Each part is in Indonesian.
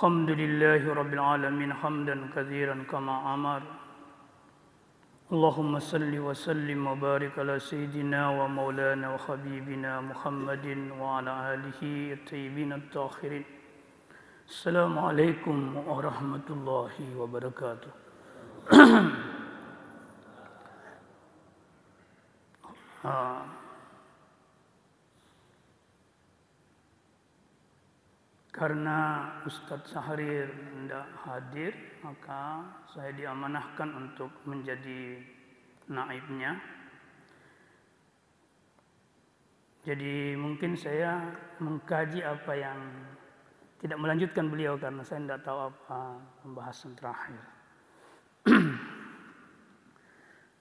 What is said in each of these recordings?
الحمد لله رب العالمين حمدا كثيرا كما أمر. اللهم صل وسلم وبارك على سيدنا ومولانا وحبيبنا محمد وعلى آله الطيبين الطاهرين. السلام عليكم ورحمة الله وبركاته. Karena Ustadz Syahrir tidak hadir, maka saya diamanahkan untuk menjadi naibnya. Jadi mungkin saya mengkaji apa yang tidak melanjutkan beliau karena saya tidak tahu apa pembahasan terakhir.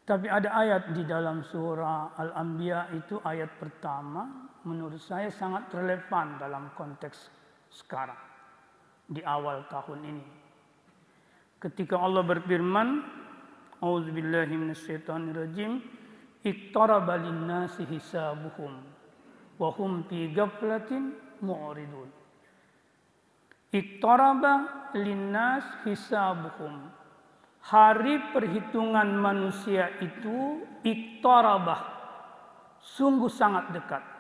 Tapi ada ayat di dalam surah Al-Anbiya itu ayat pertama menurut saya sangat relevan dalam konteks sekarang di awal tahun ini. Ketika Allah berfirman, A'udzubillahi minasyaitonirrajim, iqtaraba lin-nasi hisabuhum wa hum fi ghaflatin mu'ridun. Iqtaraba lin-nas hisabuhum. Hari perhitungan manusia itu iqtarabah, sungguh sangat dekat.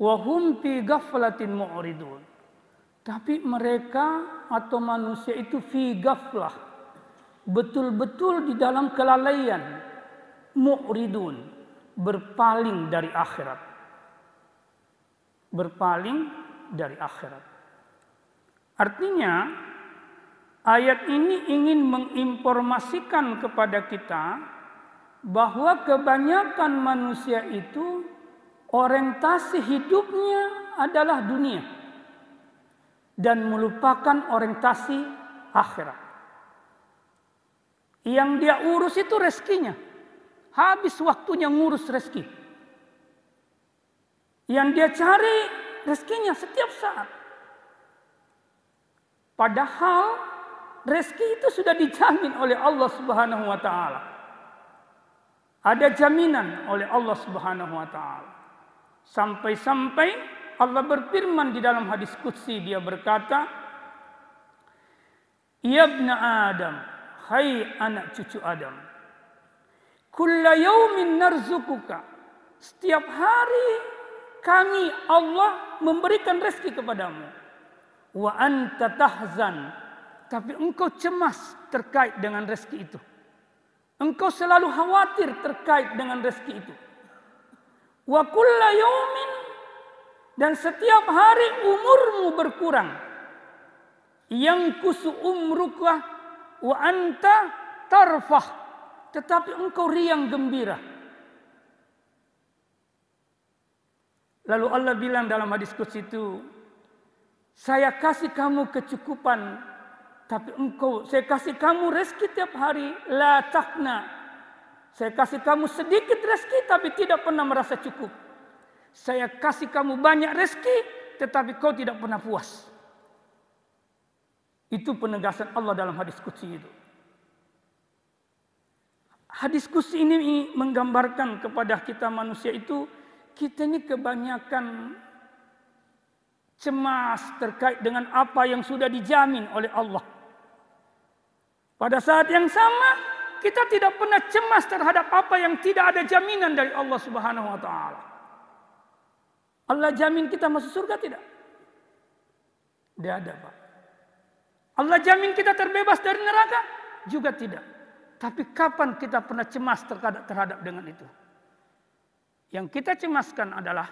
Wa hum fi ghaflatin mu'ridun. Tapi mereka atau manusia itu fi ghaflah, betul-betul di dalam kelalaian, mu'ridun, berpaling dari akhirat. Berpaling dari akhirat. Artinya ayat ini ingin menginformasikan kepada kita bahwa kebanyakan manusia itu orientasi hidupnya adalah dunia dan melupakan orientasi akhirat. Yang dia urus itu rezekinya. Habis waktunya ngurus rezeki. Yang dia cari rezekinya setiap saat. Padahal rezeki itu sudah dijamin oleh Allah Subhanahu wa taala. Ada jaminan oleh Allah Subhanahu wa taala. Sampai-sampai Allah berfirman di dalam hadis qudsi, dia berkata, Ya ibna Adam, hai anak cucu Adam, kulla yaumin narzukuka, setiap hari kami Allah memberikan rezeki kepadamu. Wa anta tahzan, tapi engkau cemas terkait dengan rezeki itu. Engkau selalu khawatir terkait dengan rezeki itu. Wa kulla yaumin, dan setiap hari umurmu berkurang. Yang kusu umruka wa anta tarfah, tetapi engkau riang gembira. Lalu Allah bilang dalam hadis qudsi itu, saya kasih kamu kecukupan, tapi saya kasih kamu rezeki tiap hari, la takna. Saya kasih kamu sedikit rezeki tapi tidak pernah merasa cukup. Saya kasih kamu banyak rezeki tetapi kau tidak pernah puas. Itu penegasan Allah dalam hadis qudsi itu. Hadis qudsi ini menggambarkan kepada kita manusia itu, kita ini kebanyakan cemas terkait dengan apa yang sudah dijamin oleh Allah. Pada saat yang sama, kita tidak pernah cemas terhadap apa yang tidak ada jaminan dari Allah Subhanahu wa taala. Allah jamin kita masuk surga tidak? Tidak ada, Pak. Allah jamin kita terbebas dari neraka? Juga tidak. Tapi kapan kita pernah cemas terhadap dengan itu? Yang kita cemaskan adalah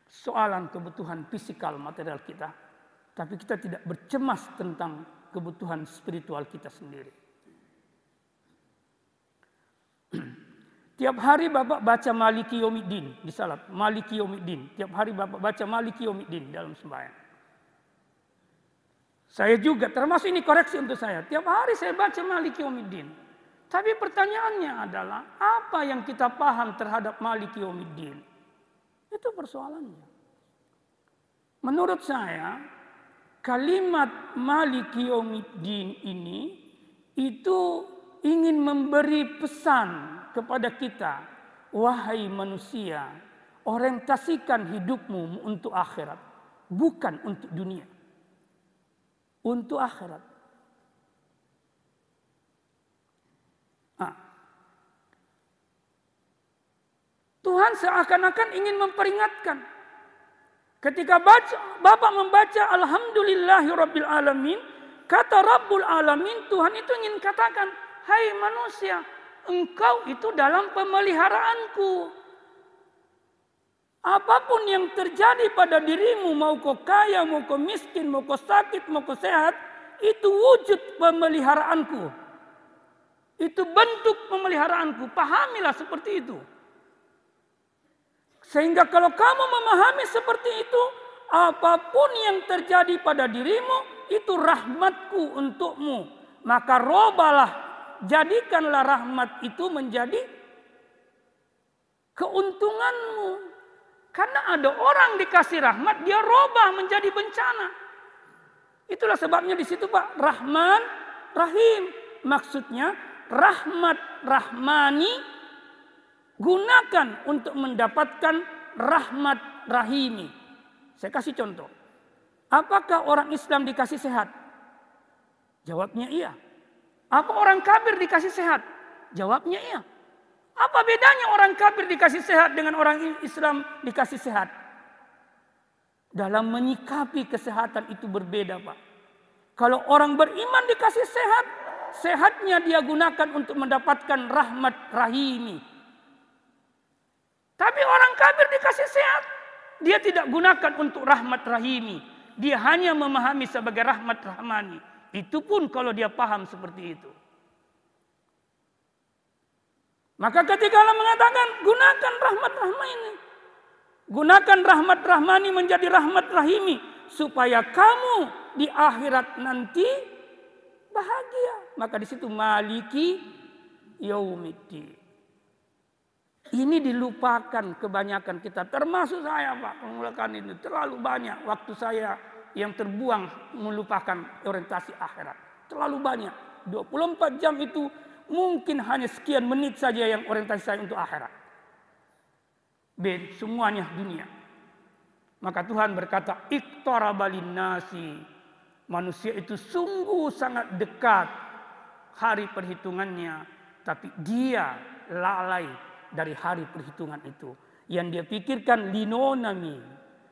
soalan kebutuhan fisikal material kita. Tapi kita tidak bercemas tentang kebutuhan spiritual kita sendiri. Tiap hari Bapak baca Maliki Yaumiddin di salat, Maliki Yaumiddin. Tiap hari Bapak baca Maliki Yaumiddin dalam sembahyang. Saya juga, termasuk ini koreksi untuk saya. Tiap hari saya baca Maliki Yaumiddin. Tapi pertanyaannya adalah, apa yang kita paham terhadap Maliki Yaumiddin? Itu persoalannya. Menurut saya, kalimat Maliki Yaumiddin ini itu ingin memberi pesan kepada kita, wahai manusia, orientasikan hidupmu untuk akhirat. bukan untuk dunia, untuk akhirat. Tuhan seakan-akan ingin memperingatkan. Ketika Bapak membaca Alhamdulillahirabbil alamin, kata Rabbul alamin, Tuhan itu ingin katakan, hai manusia, engkau itu dalam pemeliharaanku. Apapun yang terjadi pada dirimu, mau kau kaya, mau kau miskin, mau kau sakit, mau kau sehat, itu wujud pemeliharaanku. Itu bentuk pemeliharaanku. Pahamilah seperti itu. Sehingga kalau kamu memahami seperti itu, apapun yang terjadi pada dirimu, itu rahmatku untukmu. Maka robalah, jadikanlah rahmat itu menjadi keuntunganmu. Karena ada orang dikasih rahmat, dia robah menjadi bencana. Itulah sebabnya di situ Pak, Rahman, Rahim. Maksudnya rahmat rahmani gunakan untuk mendapatkan rahmat rahimi. Saya kasih contoh. Apakah orang Islam dikasih sehat? Jawabnya iya. Apa orang kafir dikasih sehat? Jawabnya iya. Apa bedanya orang kafir dikasih sehat dengan orang Islam dikasih sehat? Dalam menyikapi kesehatan itu berbeda Pak. Kalau orang beriman dikasih sehat, sehatnya dia gunakan untuk mendapatkan rahmat rahimi. Tapi orang kafir dikasih sehat, dia tidak gunakan untuk rahmat rahimi. Dia hanya memahami sebagai rahmat rahmani. Itu pun kalau dia paham seperti itu. Maka ketika Allah mengatakan gunakan rahmat rahmani, gunakan rahmat rahmani menjadi rahmat rahimi, supaya kamu di akhirat nanti bahagia. Maka di situ maliki yaumiddin. Ini dilupakan kebanyakan kita, termasuk saya Pak, mengulakan ini terlalu banyak waktu saya yang terbuang melupakan orientasi akhirat. Terlalu banyak. 24 jam itu mungkin hanya sekian menit saja yang orientasi saya untuk akhirat. Semuanya dunia. Maka Tuhan berkata, iqtaraba linnasi. Manusia itu sungguh sangat dekat hari perhitungannya, tapi dia lalai dari hari perhitungan itu. Yang dia pikirkan linonami,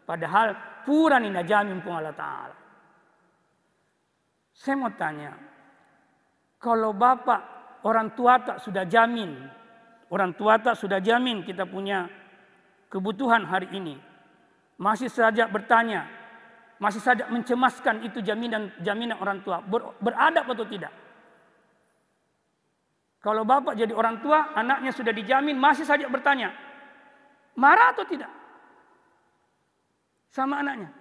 padahal purani najamin pun Allah Ta'ala. Saya mau tanya, kalau Bapak orang tua tak sudah jamin, orang tua tak sudah jamin kita punya kebutuhan hari ini, masih saja bertanya, masih saja mencemaskan itu jaminan orang tua, beradab atau tidak? Kalau Bapak jadi orang tua, anaknya sudah dijamin, masih saja bertanya, marah atau tidak sama anaknya?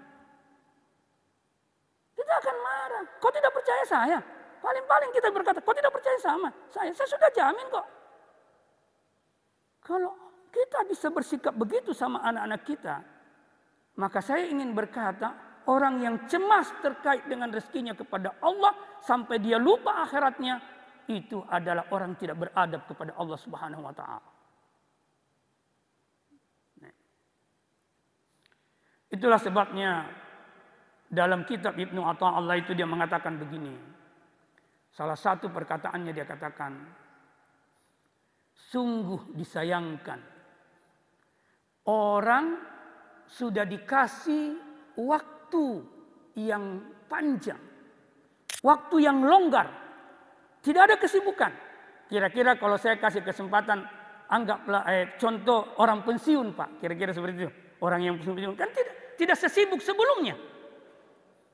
Kita akan marah. Kau tidak percaya saya? Paling-paling kita berkata, kau tidak percaya sama saya sudah jamin kok. Kalau kita bisa bersikap begitu sama anak-anak kita, maka saya ingin berkata, orang yang cemas terkait dengan rezekinya kepada Allah sampai dia lupa akhiratnya, itu adalah orang tidak beradab kepada Allah Subhanahu wa Ta'ala. Itulah sebabnya dalam kitab Ibnu Athaillah itu dia mengatakan begini. Salah satu perkataannya dia katakan, sungguh disayangkan orang sudah dikasih waktu yang panjang, waktu yang longgar, tidak ada kesibukan. Kira-kira kalau saya kasih kesempatan, anggaplah contoh orang pensiun Pak, kira-kira seperti itu. Orang yang pensiun kan tidak sesibuk sebelumnya.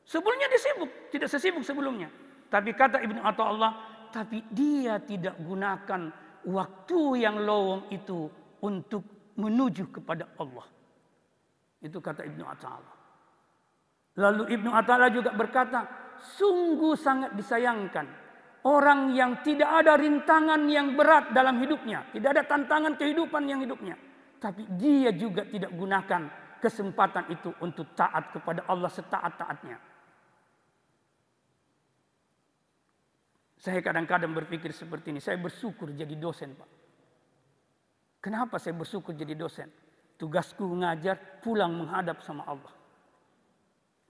Sebelumnya dia sibuk, tidak sesibuk sebelumnya. Tapi kata Ibnu Athaillah, tapi dia tidak gunakan waktu yang lowong itu untuk menuju kepada Allah. Itu kata Ibnu Athaillah. Lalu Ibnu Athaillah juga berkata, sungguh sangat disayangkan orang yang tidak ada rintangan yang berat dalam hidupnya, tidak ada tantangan kehidupan yang hidupnya, tapi dia juga tidak gunakan kesempatan itu untuk taat kepada Allah setaat-taatnya. Saya kadang-kadang berpikir seperti ini. Saya bersyukur jadi dosen Pak. Kenapa saya bersyukur jadi dosen? Tugasku mengajar, pulang menghadap sama Allah.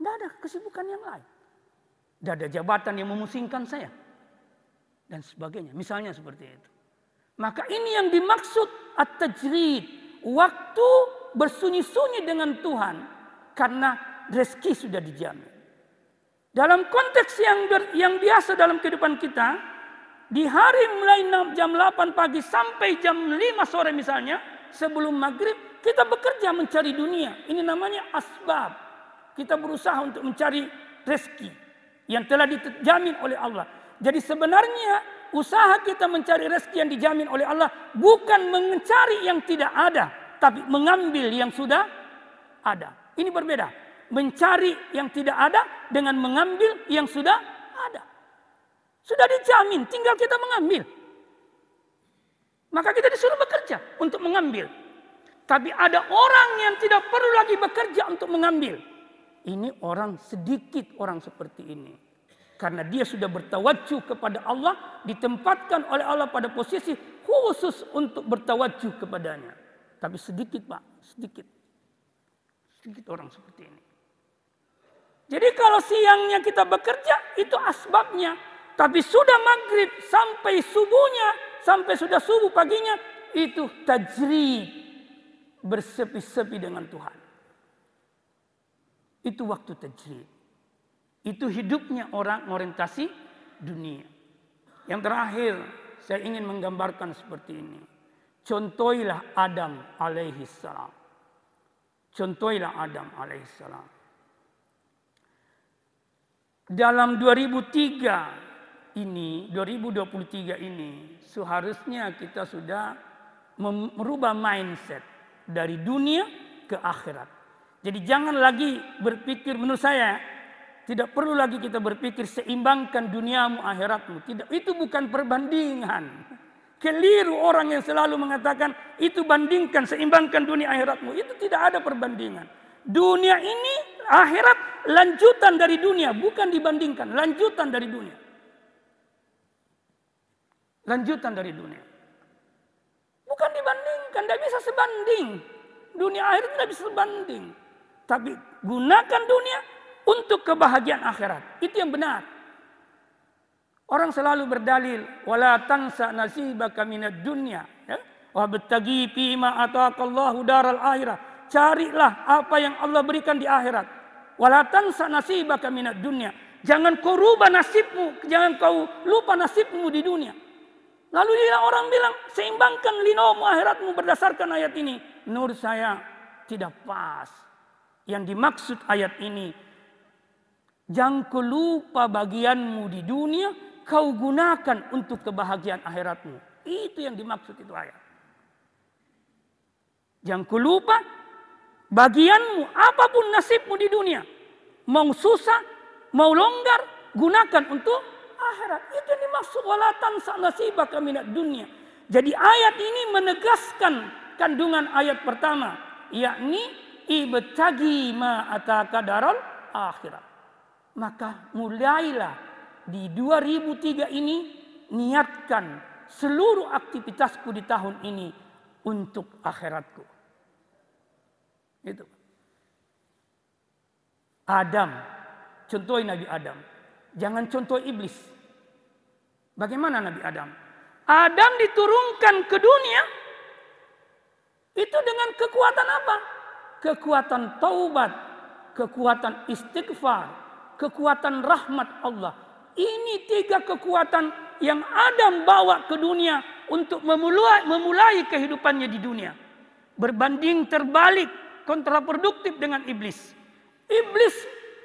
Tidak ada kesibukan yang lain. Tidak ada jabatan yang memusingkan saya. Dan sebagainya. Misalnya seperti itu. Maka ini yang dimaksud at-tajrid. Waktu bersunyi-sunyi dengan Tuhan. Karena rezeki sudah dijamin. Dalam konteks yang biasa dalam kehidupan kita. Di hari mulai jam 8 pagi sampai jam 5 sore misalnya. Sebelum maghrib. Kita bekerja mencari dunia. Ini namanya asbab. Kita berusaha untuk mencari rezeki yang telah dijamin oleh Allah. Jadi sebenarnya usaha kita mencari rezeki yang dijamin oleh Allah bukan mencari yang tidak ada, tapi mengambil yang sudah ada. Ini berbeda. Mencari yang tidak ada dengan mengambil yang sudah ada. Sudah dijamin, tinggal kita mengambil. Maka kita disuruh bekerja untuk mengambil. Tapi ada orang yang tidak perlu lagi bekerja untuk mengambil. Ini orang sedikit orang seperti ini. Karena dia sudah bertawajuh kepada Allah. Ditempatkan oleh Allah pada posisi khusus untuk bertawajuh kepadanya. Tapi sedikit Pak, sedikit. Sedikit orang seperti ini. Jadi kalau siangnya kita bekerja itu asbabnya. Tapi sudah maghrib sampai subuhnya. Sampai sudah subuh paginya. Itu tajrid. Bersepi-sepi dengan Tuhan. Itu waktu tajrid. Itu hidupnya orang orientasi dunia. Yang terakhir saya ingin menggambarkan seperti ini. Contohilah Adam alaihissalam. Contohilah Adam alaihissalam. Dalam 2023 ini seharusnya kita sudah merubah mindset dari dunia ke akhirat. Jadi jangan lagi berpikir, menurut saya tidak perlu lagi kita berpikir seimbangkan duniamu akhiratmu. Tidak, itu bukan perbandingan. Keliru orang yang selalu mengatakan itu bandingkan, seimbangkan dunia akhiratmu. Itu tidak ada perbandingan. Dunia ini akhirat lanjutan dari dunia, bukan dibandingkan, lanjutan dari dunia. Lanjutan dari dunia. Bukan dibandingkan, tidak bisa sebanding. Dunia akhirat tidak bisa sebanding. Tapi gunakan dunia untuk kebahagiaan akhirat. Itu yang benar. Orang selalu berdalil. Wala tansa nasibaka minad dunya. Wabtagi fima ataqallahu daral akhirah. Carilah apa yang Allah berikan di akhirat. Wala tansa nasibaka minad dunya. Jangan kau rubah nasibmu. Jangan kau lupa nasibmu di dunia. Lalu dia orang bilang, seimbangkan linomu akhiratmu berdasarkan ayat ini. Menurut saya tidak pas. Yang dimaksud ayat ini, jangan kau lupa bagianmu di dunia, kau gunakan untuk kebahagiaan akhiratmu. Itu yang dimaksud itu ayat. Jangan kau lupa bagianmu, apapun nasibmu di dunia. Mau susah, mau longgar, gunakan untuk akhirat. Itu yang dimaksud wala tansa nasibaka minad dunya. Jadi ayat ini menegaskan kandungan ayat pertama, yakni ibtagi ma ataka daral akhirat. Maka mulailah di 2003 ini niatkan seluruh aktivitasku di tahun ini untuk akhiratku. Itu. Adam, contohin Nabi Adam. Jangan contoh iblis. Bagaimana Nabi Adam? Adam diturunkan ke dunia itu dengan kekuatan apa? Kekuatan taubat, kekuatan istighfar, kekuatan rahmat Allah. Ini 3 kekuatan yang Adam bawa ke dunia untuk memulai kehidupannya di dunia. Berbanding terbalik, kontraproduktif dengan iblis. Iblis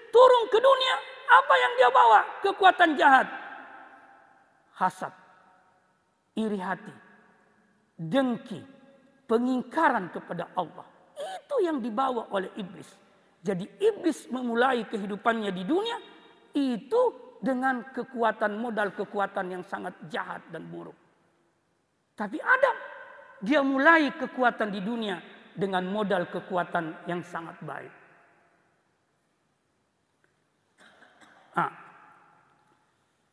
turun ke dunia, apa yang dia bawa? Kekuatan jahat. Hasad, iri hati, dengki, pengingkaran kepada Allah. Itu yang dibawa oleh iblis. Jadi iblis memulai kehidupannya di dunia itu dengan kekuatan, modal kekuatan yang sangat jahat dan buruk. Tapi Adam, dia mulai kekuatan di dunia dengan modal kekuatan yang sangat baik.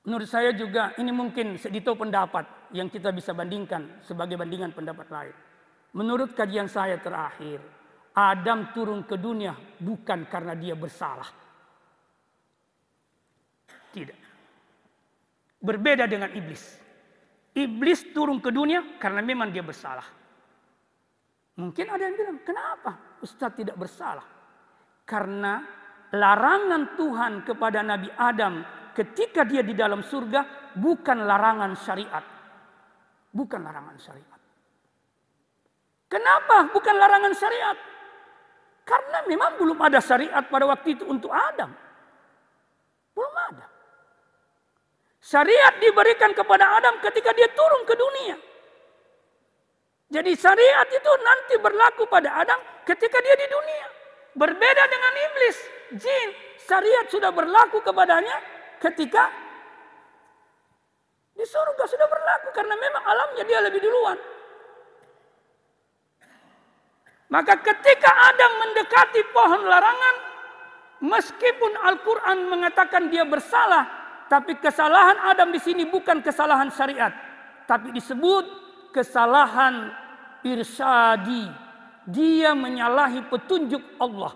Menurut saya juga ini mungkin sedikit pendapat yang kita bisa bandingkan sebagai bandingan pendapat lain. Menurut kajian saya terakhir, Adam turun ke dunia bukan karena dia bersalah. Tidak. Berbeda dengan iblis. Iblis turun ke dunia karena memang dia bersalah. Mungkin ada yang bilang, kenapa Ustaz tidak bersalah? Karena larangan Tuhan kepada Nabi Adam ketika dia di dalam surga bukan larangan syariat. Bukan larangan syariat. Kenapa bukan larangan syariat? Karena memang belum ada syariat pada waktu itu untuk Adam. Belum ada. Syariat diberikan kepada Adam ketika dia turun ke dunia. Jadi syariat itu nanti berlaku pada Adam ketika dia di dunia. Berbeda dengan iblis, jin. Syariat sudah berlaku kepadanya ketika di surga sudah berlaku. Karena memang alamnya dia lebih duluan. Maka ketika Adam mendekati pohon larangan, meskipun Al-Quran mengatakan dia bersalah, tapi kesalahan Adam di sini bukan kesalahan syariat, tapi disebut kesalahan irsyadi. Dia menyalahi petunjuk Allah.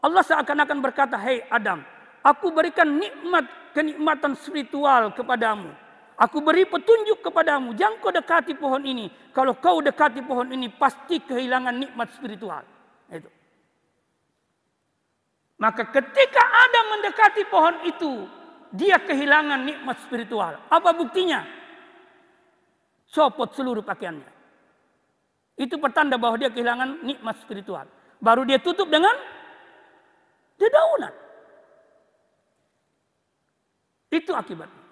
Allah seakan-akan berkata, "Hei Adam, aku berikan kenikmatan spiritual kepadamu. Aku beri petunjuk kepadamu, jangan kau dekati pohon ini. Kalau kau dekati pohon ini, pasti kehilangan nikmat spiritual." Itu. Maka ketika Adam mendekati pohon itu, dia kehilangan nikmat spiritual. Apa buktinya? Copot seluruh pakaiannya. Itu pertanda bahwa dia kehilangan nikmat spiritual. Baru dia tutup dengan dedaunan. Itu akibatnya.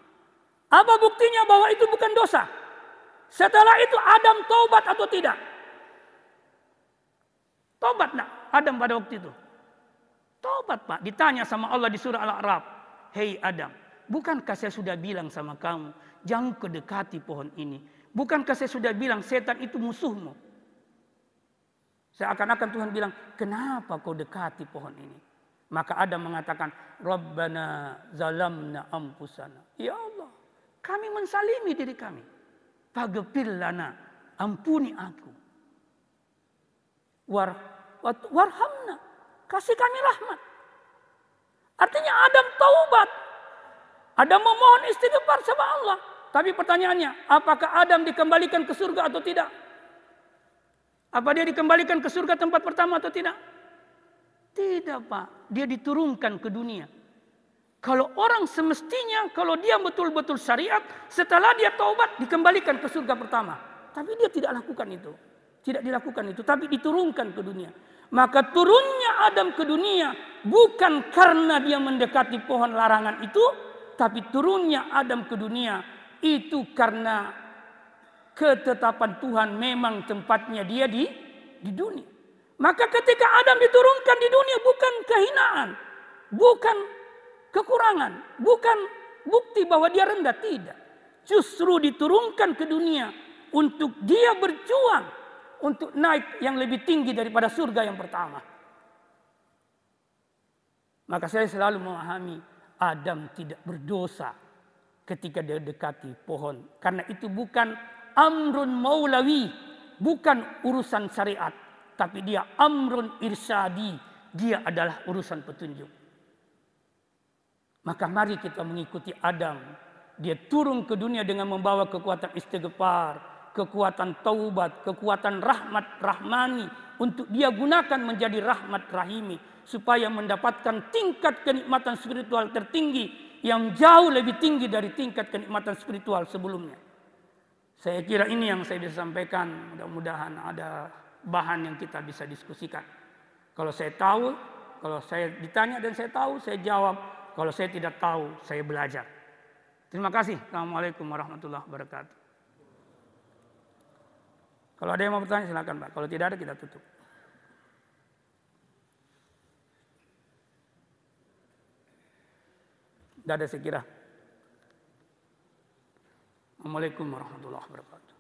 Apa buktinya bahwa itu bukan dosa? Setelah itu Adam taubat atau tidak? Taubat nak Adam pada waktu itu? Taubat Pak. Ditanya sama Allah di surah Al-A'raf. "Hei Adam, bukankah saya sudah bilang sama kamu, jangan kau dekati pohon ini? Bukankah saya sudah bilang setan itu musuhmu?" Seakan-akan Tuhan bilang, "Kenapa kau dekati pohon ini?" Maka Adam mengatakan, "Rabbana zalamna anfusana." Ya Allah, kami mensalimi diri kami. Faghfir lana, ampuni aku. Warhamna, kasih kami rahmat. Artinya Adam taubat. Adam memohon istighfar sama Allah. Tapi pertanyaannya, apakah Adam dikembalikan ke surga atau tidak? Apa dia dikembalikan ke surga tempat pertama atau tidak? Tidak Pak, dia diturunkan ke dunia. Kalau orang semestinya, kalau dia betul-betul syariat, setelah dia taubat dikembalikan ke surga pertama. Tapi dia tidak lakukan itu. Tidak dilakukan itu, tapi diturunkan ke dunia. Maka turunnya Adam ke dunia bukan karena dia mendekati pohon larangan itu, tapi turunnya Adam ke dunia itu karena ketetapan Tuhan memang tempatnya dia di dunia. Maka ketika Adam diturunkan di dunia bukan kehinaan, bukan kekurangan, bukan bukti bahwa dia rendah, tidak. Justru diturunkan ke dunia untuk dia berjuang untuk naik yang lebih tinggi daripada surga yang pertama. Maka saya selalu memahami Adam tidak berdosa ketika dia dekati pohon. Karena itu bukan amrun maulawi, bukan urusan syariat, tapi dia amrun irsyadi, dia adalah urusan petunjuk. Maka mari kita mengikuti Adam. Dia turun ke dunia dengan membawa kekuatan istighfar, kekuatan taubat, kekuatan rahmat rahmani untuk dia gunakan menjadi rahmat rahimi supaya mendapatkan tingkat kenikmatan spiritual tertinggi yang jauh lebih tinggi dari tingkat kenikmatan spiritual sebelumnya. Saya kira ini yang saya bisa sampaikan. Mudah-mudahan ada bahan yang kita bisa diskusikan. Kalau saya tahu, kalau saya ditanya dan saya tahu, saya jawab. Kalau saya tidak tahu, saya belajar. Terima kasih. Assalamualaikum warahmatullahi wabarakatuh. Kalau ada yang mau bertanya silakan Pak. Kalau tidak ada kita tutup. Tidak ada saya kira. Assalamualaikum warahmatullahi wabarakatuh.